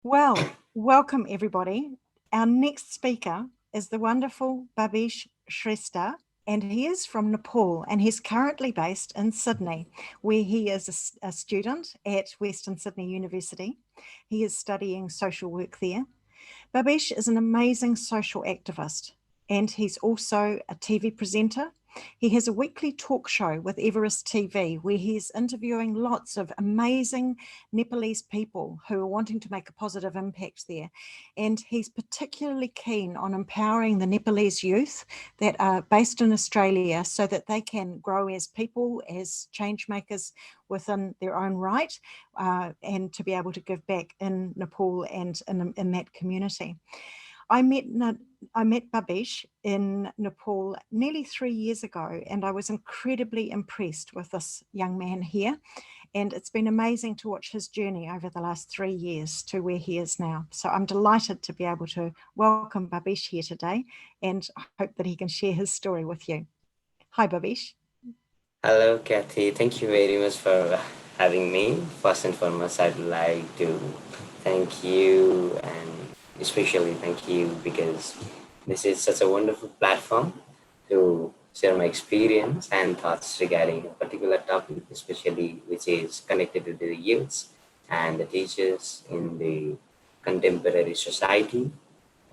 Well, welcome everybody. Our next speaker is the wonderful Bhabish Shrestha, and he is from Nepal, and he's currently based in Sydney, where he is a student at Western Sydney University. He is studying social work there. Bhabish is an amazing social activist, and he's also a TV presenter. He has a weekly talk show with Everest TV where he's interviewing lots of amazing Nepalese people who are wanting to make a positive impact there. And he's particularly keen on empowering the Nepalese youth that are based in Australia so that they can grow as people, as change makers within their own right, and to be able to give back in Nepal and in that community. I met Bhabish in Nepal nearly 3 years ago, and I was incredibly impressed with this young man here. And it's been amazing to watch his journey over the last 3 years to where he is now. So I'm delighted to be able to welcome Bhabish here today, and I hope that he can share his story with you. Hi, Bhabish. Hello, Cathy. Thank you very much for having me. First and foremost, I'd like to thank you and especially thank you because this is such a wonderful platform to share my experience and thoughts regarding a particular topic, especially which is connected to the youths and the teachers in the contemporary society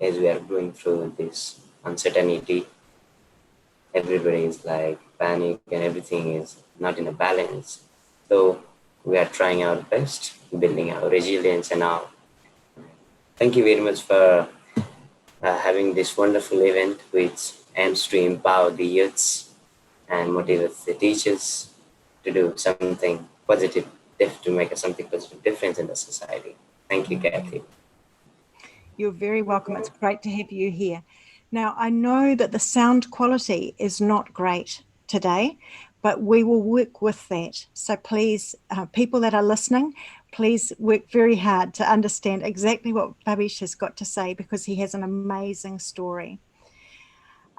as we are going through this uncertainty. Everybody is like panic and everything is not in a balance. So we are trying our best, building our resilience and all. Thank you very much for having this wonderful event which aims to empower the youths and motivate the teachers to do something positive, to make something positive difference in the society. Thank you, Cathy. You're very welcome. It's great to have you here. Now, I know that the sound quality is not great today, but we will work with that. So please, people that are listening, please work very hard to understand exactly what Bhabish has got to say because he has an amazing story.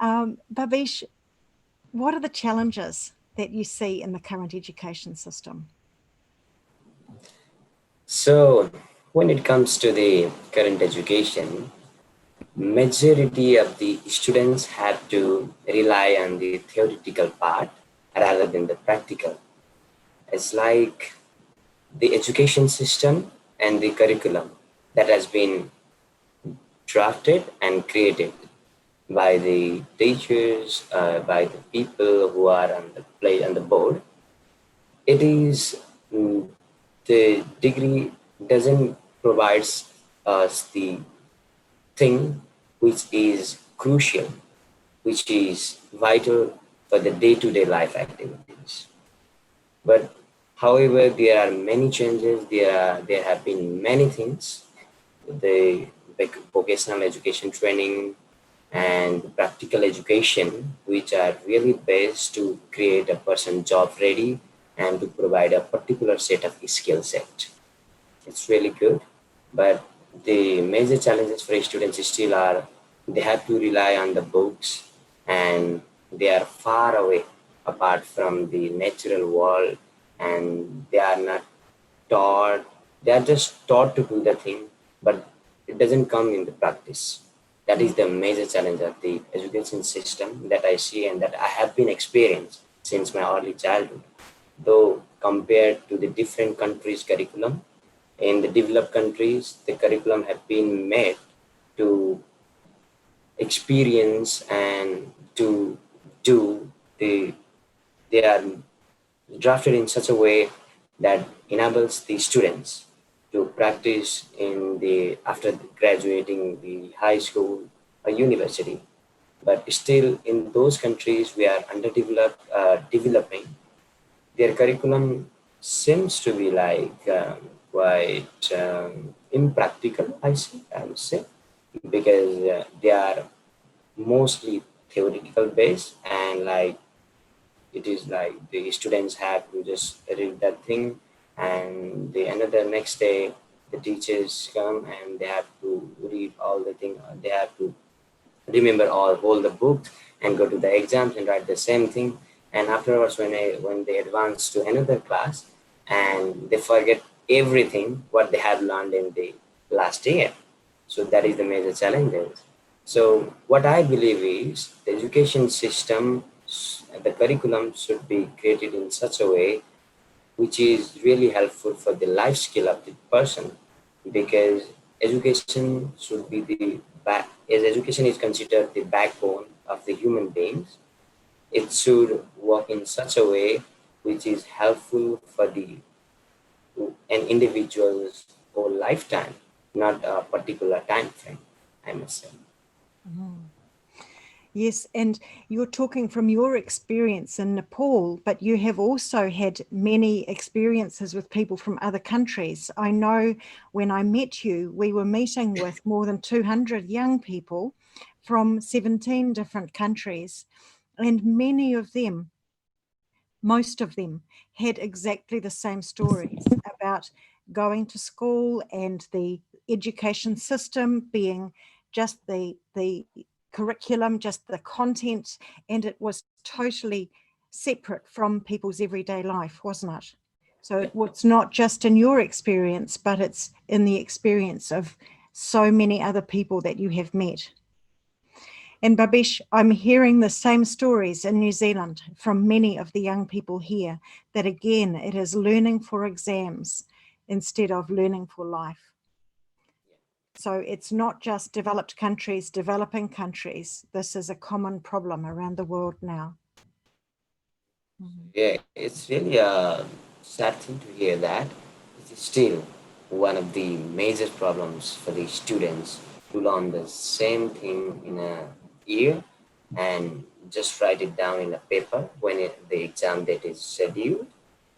Bhabish, what are the challenges that you see in the current education system? So when it comes to the current education, majority of the students have to rely on the theoretical part rather than the practical. It's like the education system and the curriculum that has been drafted and created by the teachers, by the people who are on the board. It is the degree doesn't provides us the thing which is crucial, which is vital for the day-to-day life activities. But however, there are many changes. There have been many things. The vocational education training and practical education, which are really based to create a person job ready and to provide a particular set of skill set. It's really good, but the major challenges for students still are they have to rely on the books and they are far away apart from the natural world and they are not taught, they are just taught to do the thing, but it doesn't come in the practice. That is the major challenge of the education system that I see and that I have been experienced since my early childhood. Though compared to the different countries' curriculum, in the developed countries, the curriculum have been made to experience and to do they are drafted in such a way that enables the students to practice in the after graduating the high school or university. But still, in those countries we are underdeveloped, developing, their curriculum seems to be like quite impractical. I would say, because they are mostly theoretical based and like it is like the students have to just read that thing and the another next day the teachers come and they have to read all the thing, they have to remember all the book and go to the exams and write the same thing, and afterwards when they advance to another class and they forget everything what they have learned in the last year. So that is the major challenges. So what I believe is the education system, the curriculum should be created in such a way which is really helpful for the life skill of the person, because education should be the back, as education is considered the backbone of the human beings, it should work in such a way which is helpful for the an individual's whole lifetime, not a particular time frame, I must say. Yes, and you're talking from your experience in Nepal, but you have also had many experiences with people from other countries. I know when I met you, we were meeting with more than 200 young people from 17 different countries, and many of them, most of them, had exactly the same stories about going to school and the education system being just the curriculum, just the content, and it was totally separate from people's everyday life, wasn't it? So it was not just in your experience, but it's in the experience of so many other people that you have met. And Bhabish, I'm hearing the same stories in New Zealand from many of the young people here, that again, it is learning for exams instead of learning for life. So it's not just developed countries, developing countries. This is a common problem around the world now. Yeah, it's really a sad thing to hear that. It is still one of the major problems for the students to learn the same thing in a year and just write it down in a paper when the exam date is scheduled.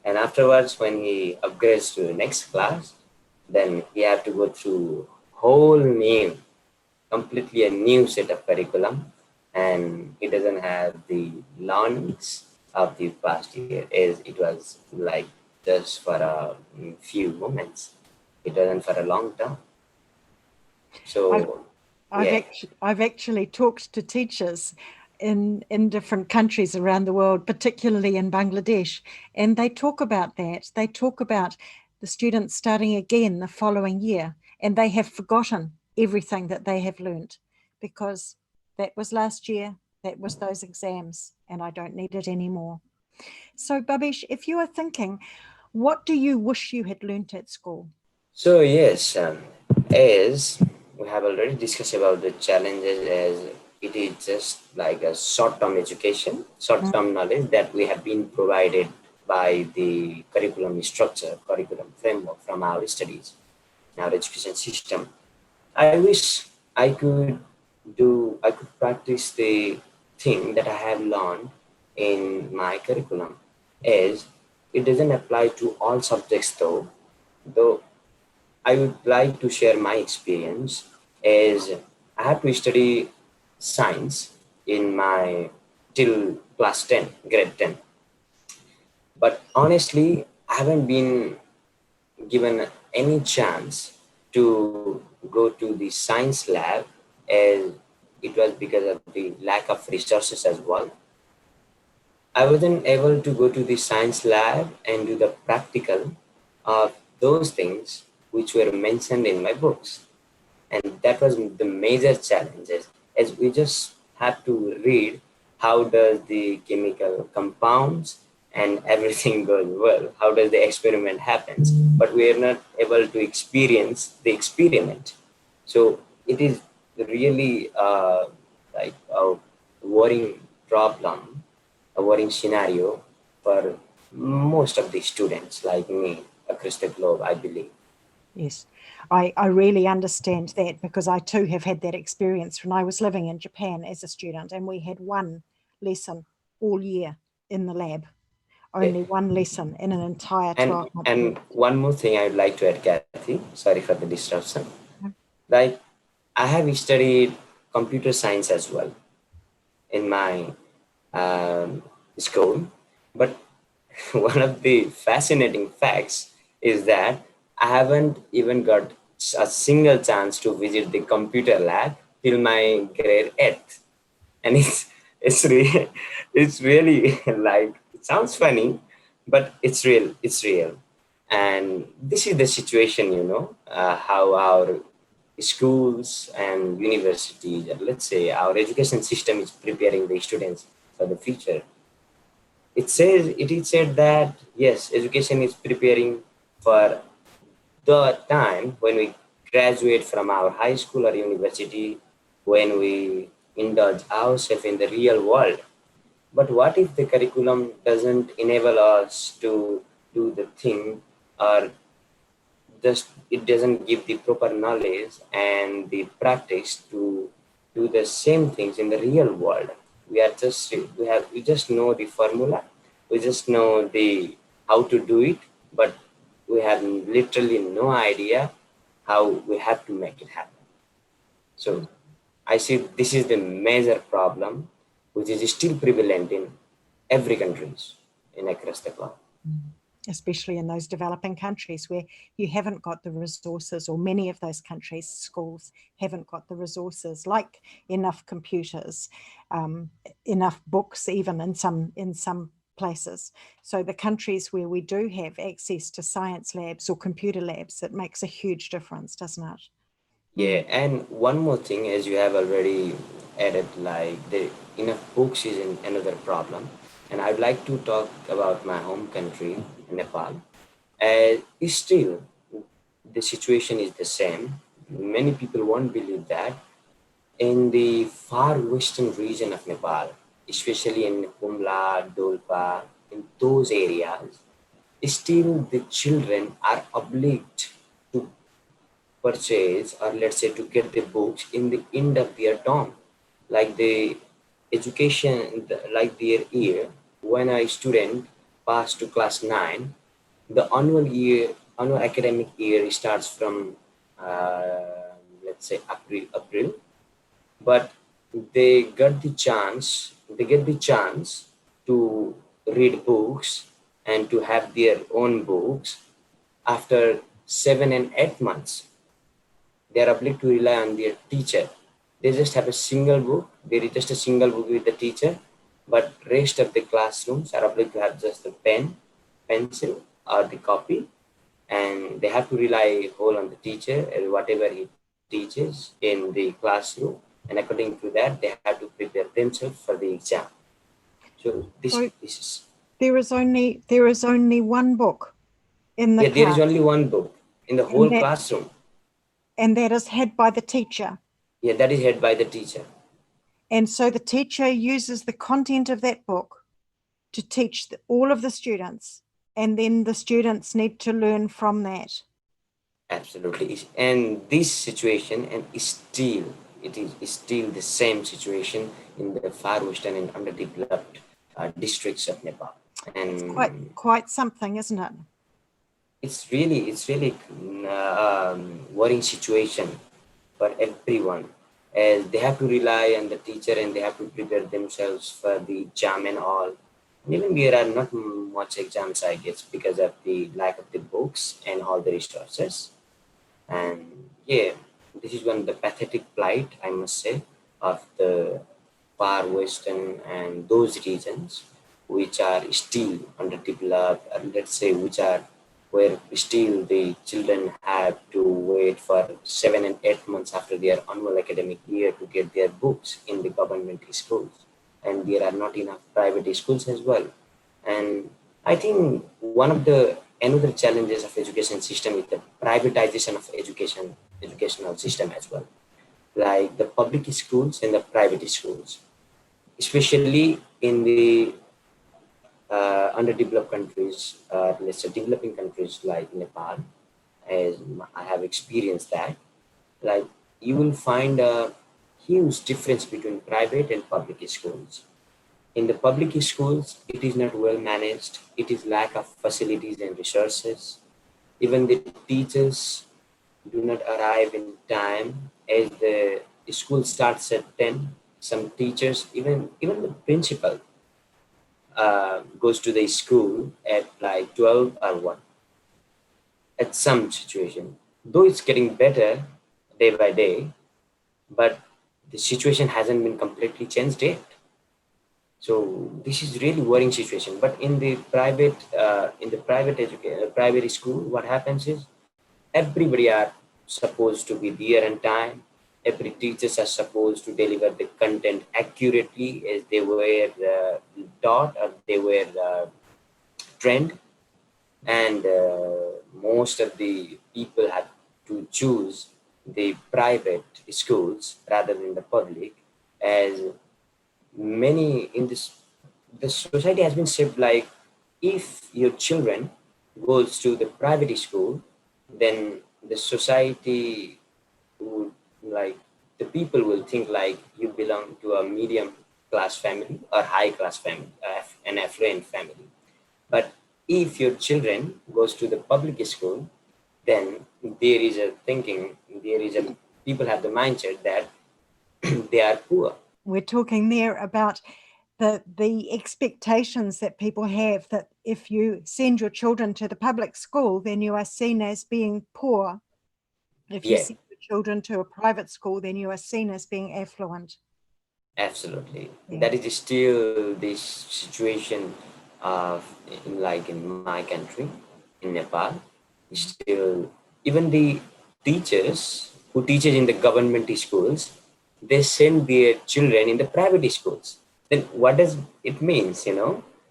And afterwards, when he upgrades to the next class, then he have to go through whole new, completely a new set of curriculum, and he doesn't have the learnings of the past year, as it was like just for a few moments. It wasn't for a long term. So yeah. I've actually talked to teachers in different countries around the world, particularly in Bangladesh, and they talk about that. They talk about the students starting again the following year, and they have forgotten everything that they have learnt because that was last year, that was those exams, and I don't need it anymore. So, Bhabish, if you are thinking, what do you wish you had learnt at school? So yes, as we have already discussed about the challenges, as it is just like a short-term education, short-term knowledge that we have been provided by the curriculum structure, curriculum framework from our studies, our education system. I wish I could practice the thing that I have learned in my curriculum, as it doesn't apply to all subjects though I would like to share my experience, as I had to study science in my till class 10, grade 10. But honestly, I haven't been given any chance to go to the science lab, as it was because of the lack of resources as well. I wasn't able to go to the science lab and do the practical of those things which were mentioned in my books. And that was the major challenges, as we just have to read how does the chemical compounds and everything goes well, how does the experiment happens, but we are not able to experience the experiment. So it is really like a worrying problem, a worrying scenario for most of the students like me across the globe, I believe. Yes, I really understand that, because I too have had that experience when I was living in Japan as a student, and we had one lesson all year in the lab, Yeah. only one lesson in an entire And 12-month year. and one more thing I would like to add, Kathy. Sorry for the disruption. Like, I have studied computer science as well in my um, school, but one of the fascinating facts is that I haven't even got a single chance to visit the computer lab till my grade 8th, and it's really like, it sounds funny, but it's real, And this is the situation, how our schools and universities, let's say our education system is preparing the students for the future. It is said that yes, education is preparing for the time when we graduate from our high school or university, when we indulge ourselves in the real world. But what if the curriculum doesn't enable us to do the thing, or just it doesn't give the proper knowledge and the practice to do the same things in the real world? We just know the formula, we just know the how to do it, but we have literally no idea how we have to make it happen. So I see this is the major problem which is still prevalent in every countries in across the globe. Especially in those developing countries where you haven't got the resources, or many of those countries' schools haven't got the resources, like enough computers, enough books, even in some places. So the countries where we do have access to science labs or computer labs, it makes a huge difference, doesn't it? Yeah, and one more thing, as you have already added, like the enough books is another problem. And I'd like to talk about my home country, Nepal. Still, the situation is the same. Many people won't believe that. In the far western region of Nepal, especially in Humla, Dolpa, in those areas, still the children are obliged to purchase, or let's say to get the books in the end of their term, like the education, like their year. When a student pass to class 9, the annual academic year starts from let's say April, but they get the chance to read books and to have their own books after 7 and 8 months. They are obliged to rely on their teacher. They just have a single book. They read just a single book with the teacher, but rest of the classrooms are obliged to have just the pen, pencil, or the copy, and they have to rely whole on the teacher and whatever he teaches in the classroom. And according to that, they have to prepare themselves for the exam. So So this is there is only one book in the yeah. There is class, only one book in the and whole classroom. that is had by the teacher. Yeah, that is head by the teacher. And so the teacher uses the content of that book to teach all of the students, and then the students need to learn from that. Absolutely. And this situation, and still, it is still the same situation in the far western and underdeveloped districts of Nepal. It's And quite something, isn't it? it's really worrying situation for everyone, as they have to rely on the teacher and they have to prepare themselves for the exam and all. And even there are not much exams, I guess, because of the lack of the books and all the resources. And yeah, this is one of the pathetic plight, I must say, of the far western and those regions which are still underdeveloped, or let's say which are where still the children have to wait for 7 and 8 months after their annual academic year to get their books in the government schools. And there are not enough private schools as well. And I think one of the another challenges of education system is the privatization of educational system as well, like the public schools and the private schools, especially in the underdeveloped countries, let's say developing countries like Nepal, as I have experienced that, like you will find a huge difference between private and public schools. In the public schools, it is not well managed. It is lack of facilities and resources. Even the teachers do not arrive in time, as the school starts at 10. Some teachers, even the principal, goes to the school at like 12 or 1 at some situation. Though it's getting better day by day, but the situation hasn't been completely changed yet. So this is really worrying situation. But in the private school, what happens is everybody are supposed to be there on time. Every teachers are supposed to deliver the content accurately as they were taught or they were trained. And most of the people have to choose the private schools rather than the public, as many in this the society has been shaped like, if your children goes to the private school, then the society would, like, the people will think like you belong to a medium class family or high class family, an affluent family. But if your children goes to the public school, then there is a thinking, there is a people have the mindset that they are poor. We're talking there about the expectations that people have, that if you send your children to the public school, then you are seen as being poor. If you Yeah, send your children to a private school, then you are seen as being affluent. absolutely. Yeah. That is still this situation of in my country, in Nepal. Still, even the teachers who teaches in the government schools, they send their children in the private schools. Then what does it means?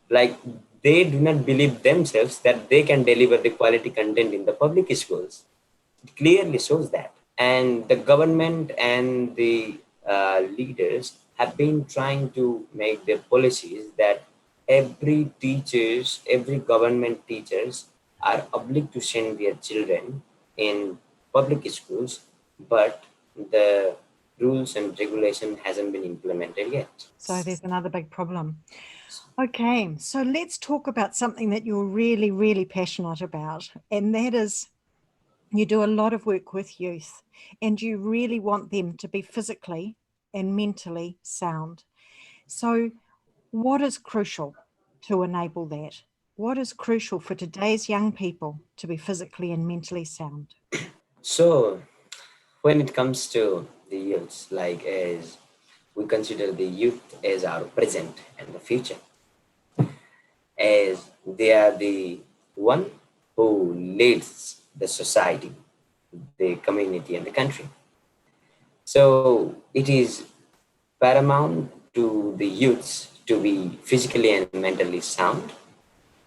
Like, they do not believe themselves that they can deliver the quality content in the public schools. It clearly shows that. And the government and the leaders have been trying to make their policies that every government teachers are obliged to send their children in public schools, but the rules and regulation hasn't been implemented yet. So there's another big problem. Okay, so let's talk about something that you're really, really passionate about, and that is you do a lot of work with youth, and you really want them to be physically and mentally sound. So what is crucial to enable that? What is crucial for today's young people to be physically and mentally sound? So when it comes to the youth, like, as we consider the youth as our present and the future, as they are the one who leads the society, the community, and the country. So it is paramount to the youths to be physically and mentally sound.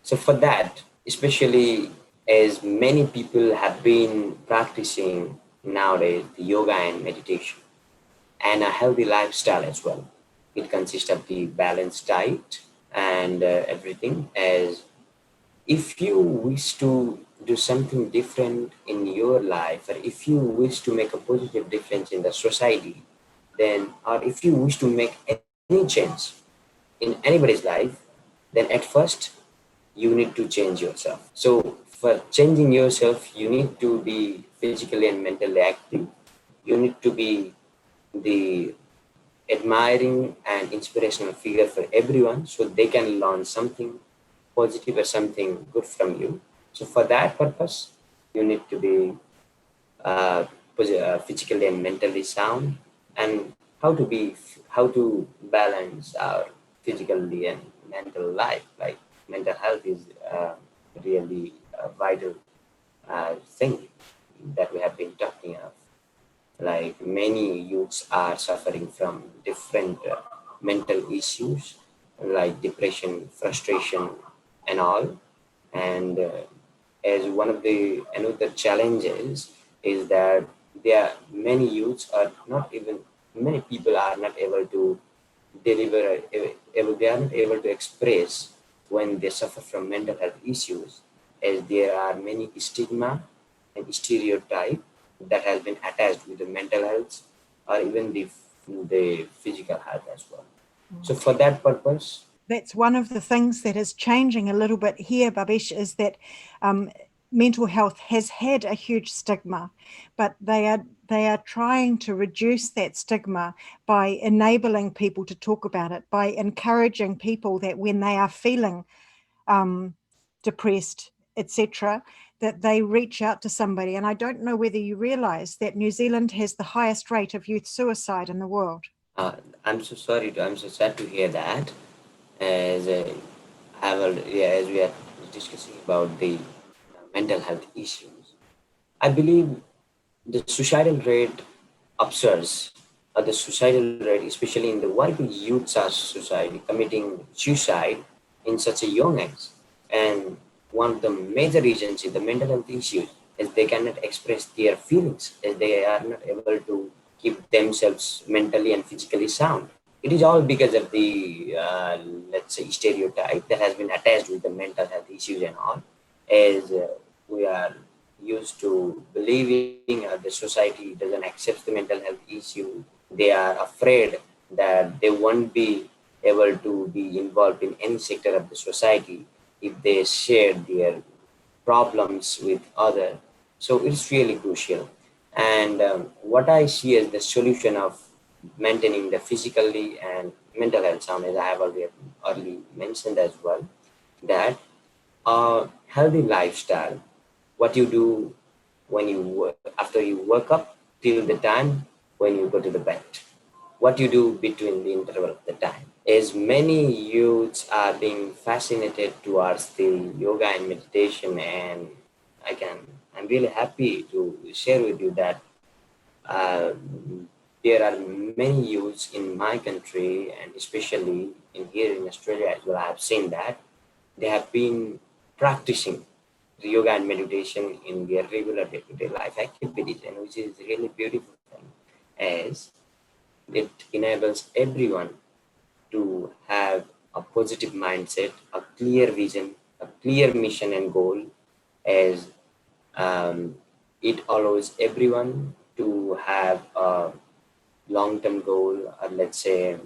So for that, especially as many people have been practicing nowadays the yoga and meditation and a healthy lifestyle as well. It consists of the balanced diet and everything. As if you wish to do something different in your life, or if you wish to make a positive difference in the society, then, or if you wish to make any change in anybody's life, then at first you need to change yourself. So for changing yourself, you need to be physically and mentally active. You need to be the admiring and inspirational figure for everyone, so they can learn something positive or something good from you. So for that purpose, you need to be physically and mentally sound. And how to balance our physically and mental life. Like, mental health is really a vital thing that we have been talking of. Like, many youths are suffering from different mental issues like depression, frustration, and all. And as one of the another challenges is that there are many youths are not even many people are not able to deliver they are not able to express when they suffer from mental health issues, as there are many stigma and stereotype that has been attached with the mental health or even the physical health as well. So for that purpose, That's one of the things that is changing a little bit here, Babish, is that mental health has had a huge stigma, but they are trying to reduce that stigma by enabling people to talk about it, by encouraging people that when they are feeling depressed, etc., that they reach out to somebody. And I don't know whether you realize that New Zealand has the highest rate of youth suicide in the world. uh, I'm so sad to hear that. as as we are discussing about the mental health issues. I believe the suicidal rate observes the suicidal rate, especially in the why the youths are suicide committing suicide in such a young age. And one of the major reasons is the mental health issues, as they cannot express their feelings, as they are not able to keep themselves mentally and physically sound. It is all because of the let's say stereotype that has been attached with the mental health issues and all, as we are used to believing the society doesn't accept the mental health issue. They are afraid that they won't be able to be involved in any sector of the society if they share their problems with others. So it's really crucial. And what I see as the solution of maintaining the physically and mental health sound, as I have already early mentioned as well, that a healthy lifestyle, what you do when you work, after you wake up till the time when you go to the bed, what you do between the interval of the time. As many youths are being fascinated towards the yoga and meditation, and I'm really happy to share with you that uh, there are many youths in my country, and especially in here in Australia as well. I have seen that they have been practicing yoga and meditation in their regular day-to-day life activities, and which is really beautiful thing, as it enables everyone to have a positive mindset, a clear vision, a clear mission and goal, as um, it allows everyone to have a long-term goal, or let's say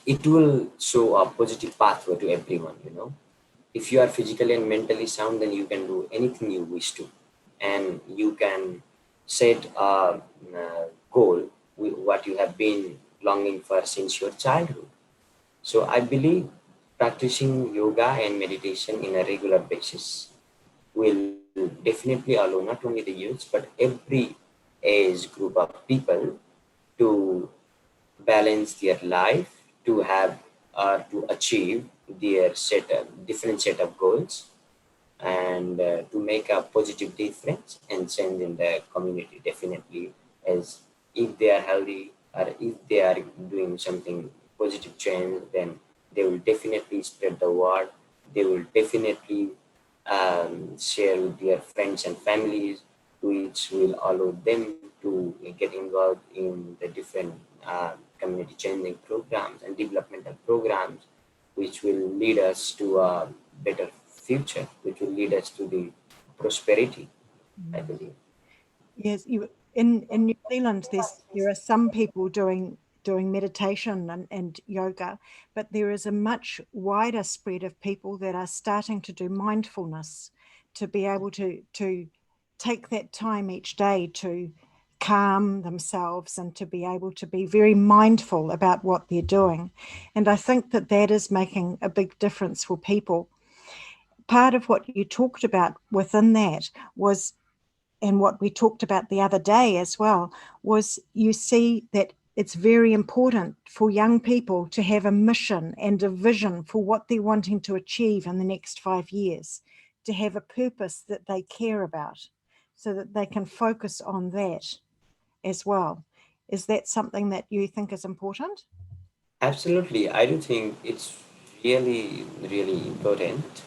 it will show a positive pathway to everyone, you know. If you are physically and mentally sound, then you can do anything you wish to, and you can set a goal with what you have been longing for since your childhood. So I believe practicing yoga and meditation in a regular basis will definitely allow not only the youths but every age group of people to balance their life, to have to achieve their different set of goals, and to make a positive difference and change in the community, definitely, as if they are healthy or if they are doing something positive change, then they will definitely spread the word. They will definitely share with their friends and families, which will allow them to get involved in the different community changing programs and developmental programs, which will lead us to a better future, which will lead us to the prosperity, I Mm. believe. Yes, you in New Zealand, there are some people doing meditation and yoga, but there is a much wider spread of people that are starting to do mindfulness, to be able to take that time each day to calm themselves and to be able to be very mindful about what they're doing. And I think that that is making a big difference for people. Part of what you talked about within that was, and what we talked about the other day as well, was you see that it's very important for young people to have a mission and a vision for what they're wanting to achieve in the next 5 years, to have a purpose that they care about so that they can focus on that as well. Is that something that you think is important? Absolutely, I do think it's really, really important,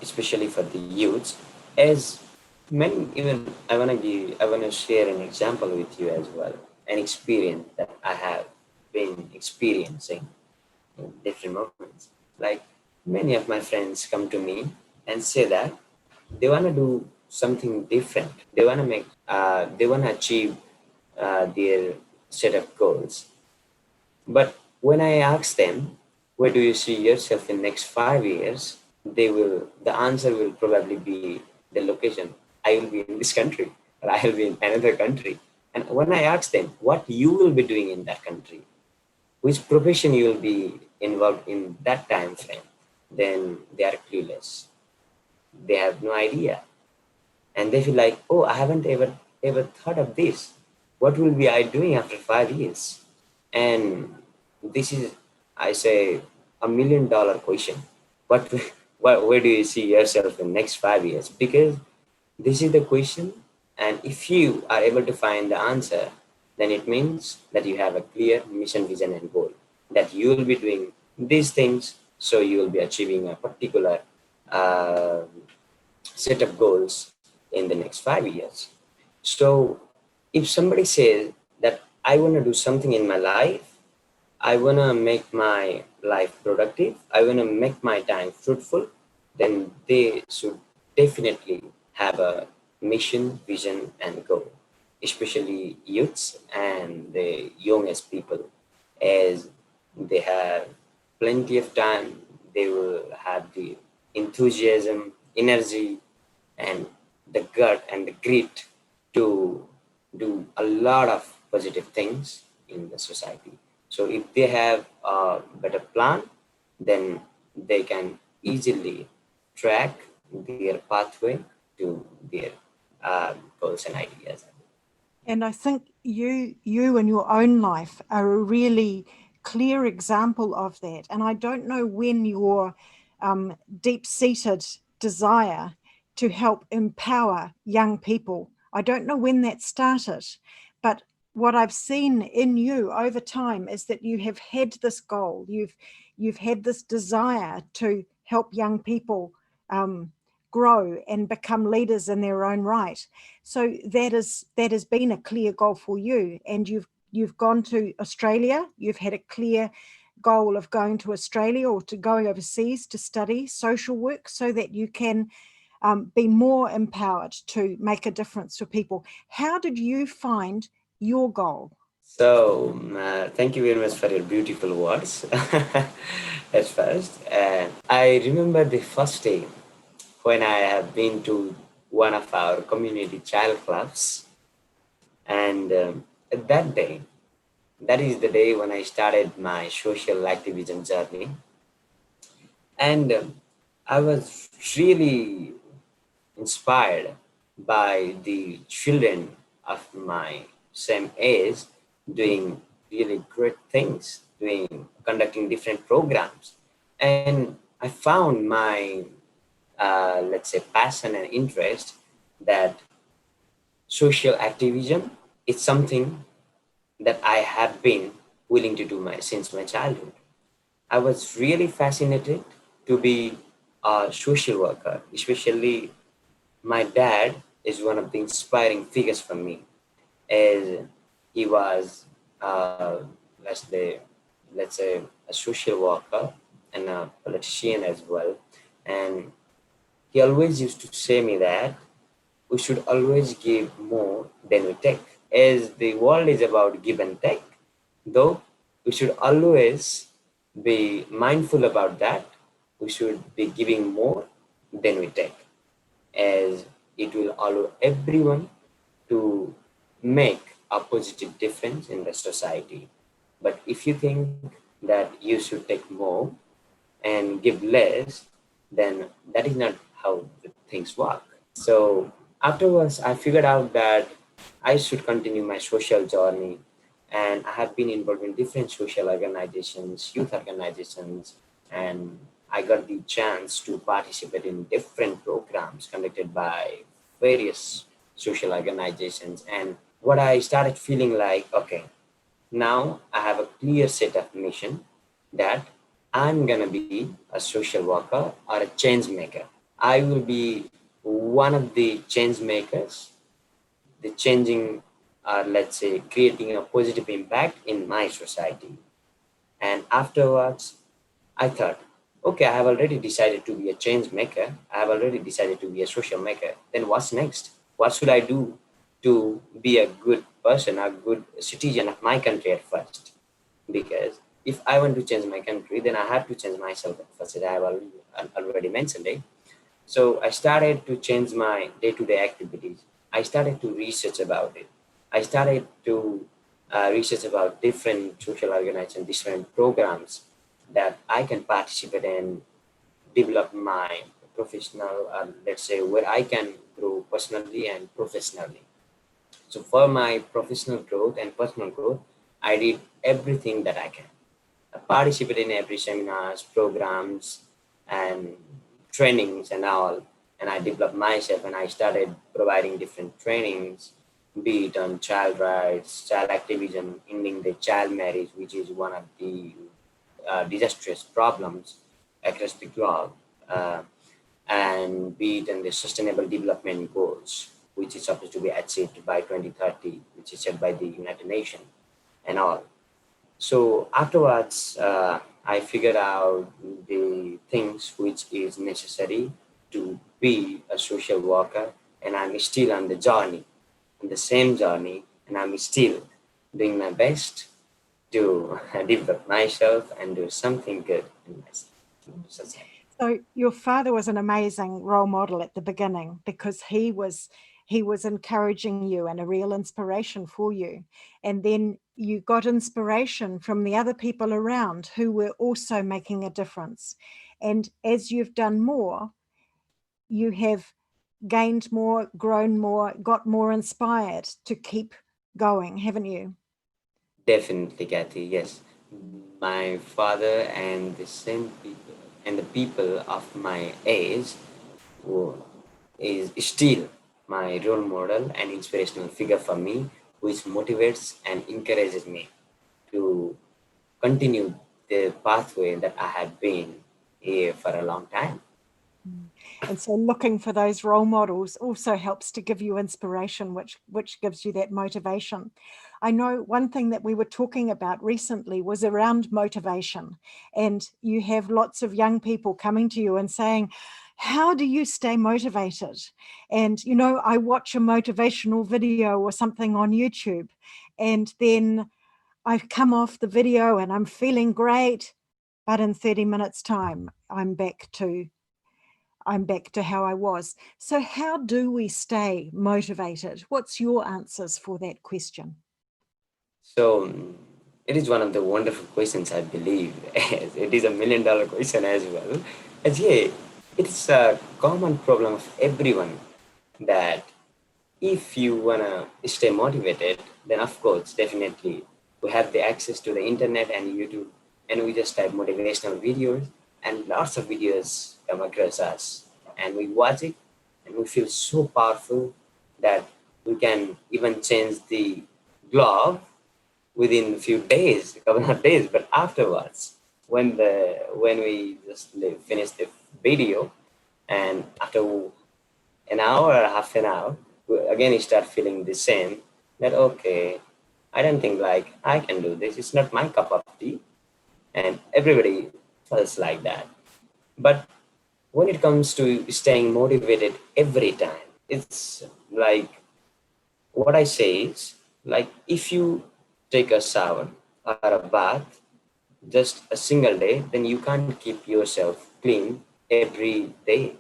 especially for the youths. As many, even I wanna share an example with you as well, an experience that I have been experiencing in different moments. Like many of my friends come to me and say that they wanna do something different. They wanna achieve their set of goals, but when I ask them, where do you see yourself in next 5 years? The answer will probably be the location. I will be in this country, or I will be in another country. And when I ask them what you will be doing in that country, which profession you will be involved in that time frame, then they are clueless. They have no idea. And they feel like, oh, I haven't ever thought of this. What will be I doing after 5 years? And this is, I say, $1 million question. What, where do you see yourself in next 5 years? Because this is the question, and if you are able to find the answer, then it means that you have a clear mission, vision, and goal. That you will be doing these things, so you will be achieving a particular uh, set of goals in the next 5 years. So if somebody says that I want to do something in my life, I want to make my life productive, I want to make my time fruitful, then they should definitely have a mission, vision, and goal, especially youths and the youngest people, as they have plenty of time, they will have the enthusiasm, energy, and the gut and the grit to do a lot of positive things in the society. So if they have a better plan, then they can easily track their pathway to their goals and ideas. And I think you in your own life are a really clear example of that. And I don't know when your deep-seated desire to help empower young people, I don't know when that started, but what I've seen in you over time is that you have had this goal, you've had this desire to help young people grow and become leaders in their own right. So that has been a clear goal for you, and you've gone to Australia. You've had a clear goal of going to Australia or to going overseas to study social work so that you can be more empowered to make a difference for people. How did you find your goal? So, thank you very much for your beautiful words at first. I remember the first day when I have been to one of our community child clubs. And that day, that is the day when I started my social activism journey. And I was really inspired by the children of my same age doing really great things, conducting different programs. And I found my, let's say, passion and interest that social activism is something that I have been willing to do since my childhood. I was really fascinated to be a social worker, especially my dad is one of the inspiring figures for me, as he was, let's say, a social worker and a politician as well. And he always used to say me that we should always give more than we take. As the world is about give and take, though we should always be mindful about that. We should be giving more than we take, as it will allow everyone to make a positive difference in the society. But if you think that you should take more and give less, then that is not how things work. So afterwards, I figured out that I should continue my social journey. And I have been involved in different social organizations, youth organizations, and I got the chance to participate in different programs conducted by various social organizations. And what I started feeling like, okay, now I have a clear set of mission that I'm gonna be a social worker or a change maker. I will be one of the change makers, the changing, or let's say creating a positive impact in my society. And afterwards, I thought, okay, I have already decided to be a change maker. I have already decided to be a social maker. Then what's next? What should I do to be a good person, a good citizen of my country at first? Because if I want to change my country, then I have to change myself at first, as I have already mentioned it. So I started to change my day-to-day activities. I started to research about it. I started to research about different social organizations, different programs that I can participate in, develop my professional, let's say, where I can grow personally and professionally. So for my professional growth and personal growth, I did everything that I can. participate in every seminars, programs, and trainings and all. And I developed myself and I started providing different trainings, be it on child rights, child activism, ending the child marriage, which is one of the disastrous problems across the globe, uh, and be it in the sustainable development goals, which is supposed to be achieved by 2030, which is set by the United Nations and all. So afterwards, I figured out the things which is necessary to be a social worker, and I'm still on the journey, on the same journey, and I'm still doing my best to develop myself and do something good in myself. So your father was an amazing role model at the beginning because he was encouraging you and a real inspiration for you. And then you got inspiration from the other people around who were also making a difference. And as you've done more, you have gained more, grown more, got more inspired to keep going, haven't you? Definitely, Kathy. Yes, my father and the same people and the people of my age who is still my role model and inspirational figure for me, which motivates and encourages me to continue the pathway that I had been here for a long time. And so looking for those role models also helps to give you inspiration, which gives you that motivation. I know one thing that we were talking about recently was around motivation, and you have lots of young people coming to you and saying, how do you stay motivated? And, you know, I watch a motivational video or something on YouTube, and then I've come off the video and I'm feeling great, but in 30 minutes time, I'm back to how I was. So how do we stay motivated? What's your answers for that question? So it is one of the wonderful questions, I believe. It is $1 million question as well. As yeah, it's a common problem of everyone that if you wanna stay motivated, then of course, definitely we have the access to the internet and YouTube, and we just type motivational videos, and lots of videos come across us, and we watch it, and we feel so powerful that we can even change the globe within a few days, a couple of days. But afterwards, when we just finish the video, and after an hour or half an hour, again you start feeling the same, that okay, I don't think like I can do this, it's not my cup of tea, and everybody feels like that. But when it comes to staying motivated every time, it's like what I say is like if you take a shower or a bath just a single day, then you can't keep yourself clean every day.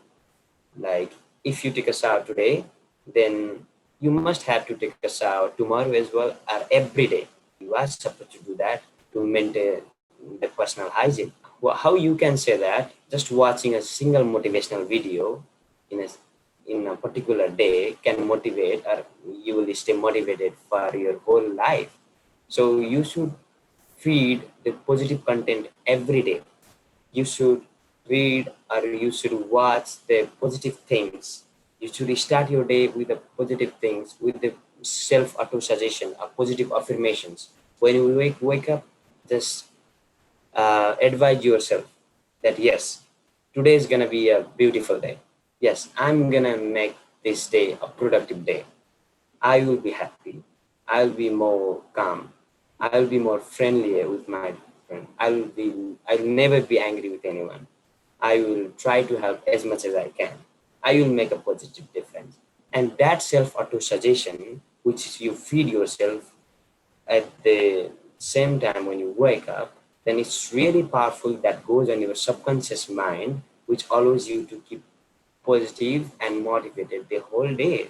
Like if you take a shower today, then you must have to take a shower tomorrow as well, or every day. You are supposed to do that to maintain the personal hygiene. How you can say that just watching a single motivational video in a particular day can motivate, or you will stay motivated for your whole life. So you should feed the positive content every day. You should read or you should watch the positive things. You should start your day with the positive things, with the self auto suggestion or positive affirmations. When you wake up, just advise yourself that yes, today is gonna be a beautiful day. Yes, I'm gonna make this day a productive day. I will be happy. I'll be more calm. I'll be more friendly with my friend. I'll never be angry with anyone. I will try to help as much as I can. I will make a positive difference. And that self-auto suggestion, which you feed yourself at the same time when you wake up, then it's really powerful that goes on your subconscious mind, which allows you to keep positive and motivated the whole day.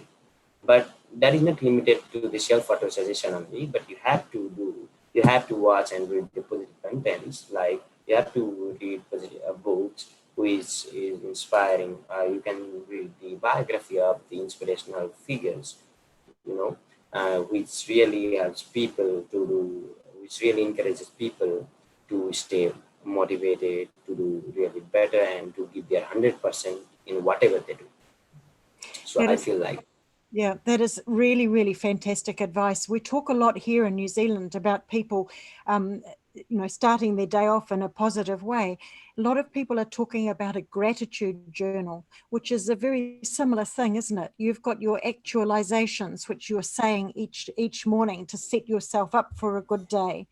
But that is not limited to the self-auto suggestion only, but you have to watch and read the positive contents, like you have to read positive books which is inspiring. You can read the biography of the inspirational figures, you know, which really helps people to do, which really encourages people to stay motivated, to do really better, and to give their 100% in whatever they do. So That I is, feel like, yeah, that is really, really fantastic advice. We talk a lot here in New Zealand about people, starting their day off in a positive way. A lot of people are talking about a gratitude journal, which is a very similar thing, isn't it? You've got your actualizations, which you're saying each morning to set yourself up for a good day.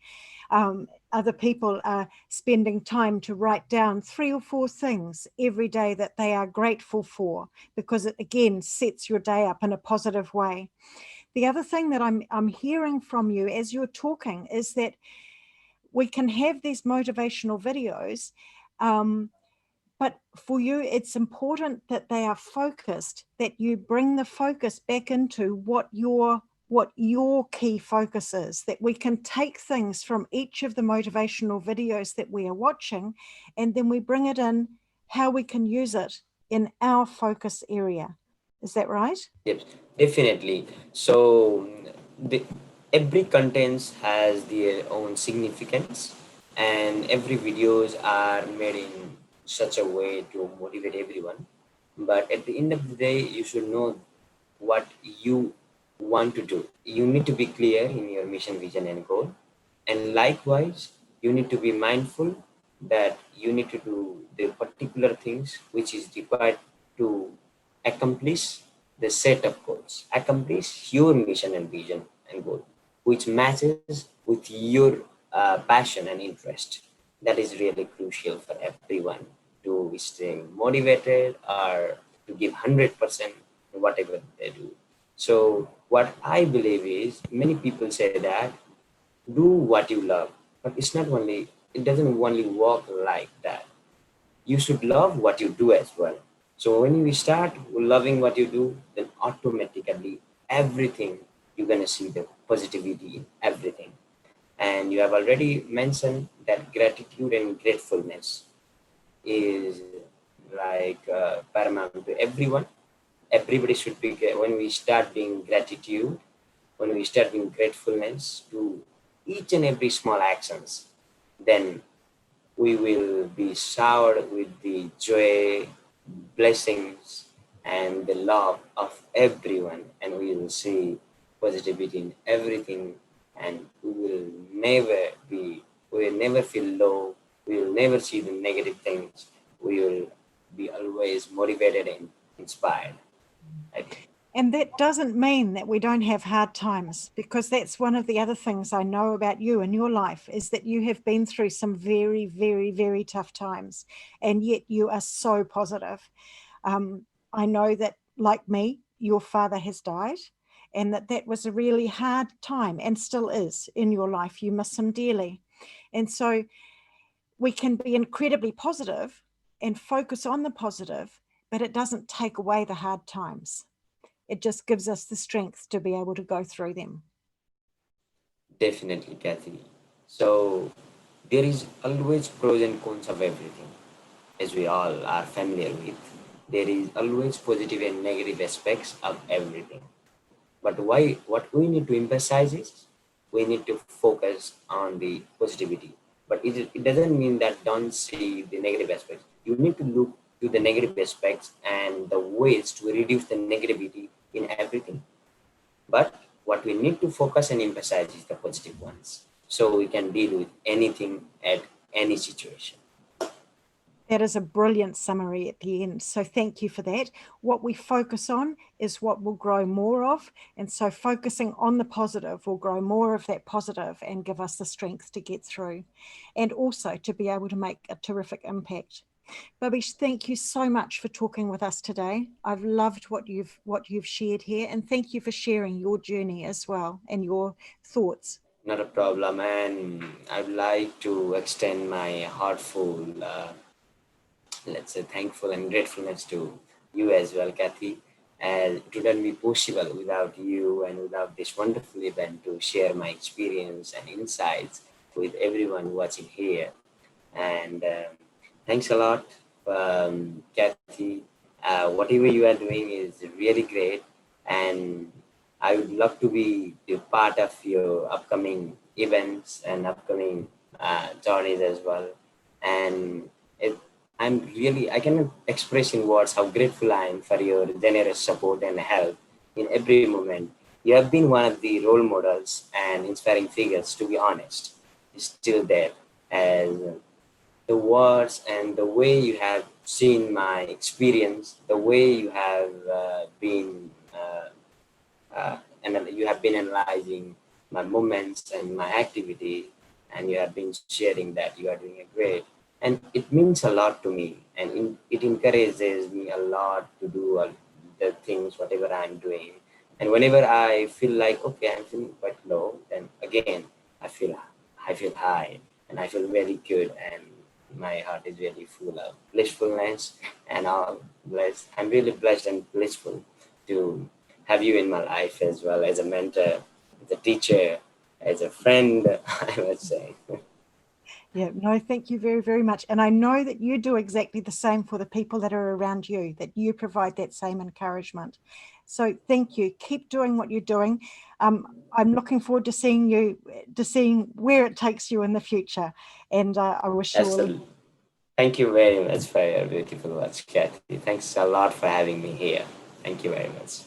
Other people are spending time to write down 3 or 4 things every day that they are grateful for, because it again sets your day up in a positive way. The other thing that I'm hearing from you as you're talking is that we can have these motivational videos, but for you, it's important that they are focused, that you bring the focus back into what your key focus is, that we can take things from each of the motivational videos that we are watching, and then we bring it in how we can use it in our focus area. Is that right? yes, definitely. So the, every content has their own significance, and every videos are made in such a way to motivate everyone. But at the end of the day, you should know what you want to do. You need to be clear in your mission, vision, and goal. And likewise, you need to be mindful that you need to do the particular things which is required to accomplish the set of goals, accomplish your mission and vision and goal, which matches with your passion and interest. That is really crucial for everyone to stay motivated or to give 100% whatever they do. So what I believe is many people say that do what you love, but it doesn't only work like that. You should love what you do as well. So when you start loving what you do, then automatically everything you're gonna see the positivity in everything. And you have already mentioned that gratitude and gratefulness is like paramount to everyone. Everybody should be when we start being gratitude, when we start being gratefulness to each and every small actions, then we will be showered with the joy, blessings, and the love of everyone, and we will see positivity in everything, and we will never feel low, we will never see the negative things, we will be always motivated and inspired, I think. And that doesn't mean that we don't have hard times, because that's one of the other things I know about you and your life, is that you have been through some very, very, very tough times, and yet you are so positive. I know that, like me, your father has died, and that was a really hard time and still is in your life. You miss him dearly. And so we can be incredibly positive and focus on the positive, but it doesn't take away the hard times. It just gives us the strength to be able to go through them. Definitely, Kathy. So there is always pros and cons of everything, as we all are familiar with. There is always positive and negative aspects of everything. But why what we need to emphasize is we need to focus on the positivity. But it doesn't mean that don't see the negative aspects. You need to look to the negative aspects and the ways to reduce the negativity in everything. But what we need to focus and emphasize is the positive ones. So we can deal with anything at any situation. That is a brilliant summary at the end. So thank you for that. What we focus on is what we'll grow more of. And so focusing on the positive will grow more of that positive and give us the strength to get through, and also to be able to make a terrific impact. Bhabish, thank you so much for talking with us today. I've loved what you've shared here, and thank you for sharing your journey as well and your thoughts. Not a problem. And I'd like to extend my heartful let's say thankful and gratefulness to you as well, Kathy. And it wouldn't be possible without you and without this wonderful event to share my experience and insights with everyone watching here. And thanks a lot, Kathy. Whatever you are doing is really great, and I would love to be a part of your upcoming events and upcoming journeys as well. And I cannot express in words how grateful I am for your generous support and help in every moment. You have been one of the role models and inspiring figures, to be honest. Still there, as the words and the way you have seen my experience, the way you have and you have been analyzing my moments and my activity, and you have been sharing that you are doing a great. And it means a lot to me, and it encourages me a lot to do the things, whatever I'm doing. And whenever I feel like, okay, I'm feeling quite low, then again, I feel high and I feel very good. And my heart is really full of blissfulness and all blessed. I'm really blessed and blissful to have you in my life as well, as a mentor, as a teacher, as a friend, I would say. Yeah, no, thank you very, very much. And I know that you do exactly the same for the people that are around you, that you provide that same encouragement. So thank you. Keep doing what you're doing. I'm looking forward to seeing where it takes you in the future. And I wish you all. Absolutely. Thank you very much for your beautiful words, Kathy. Thanks a lot for having me here. Thank you very much.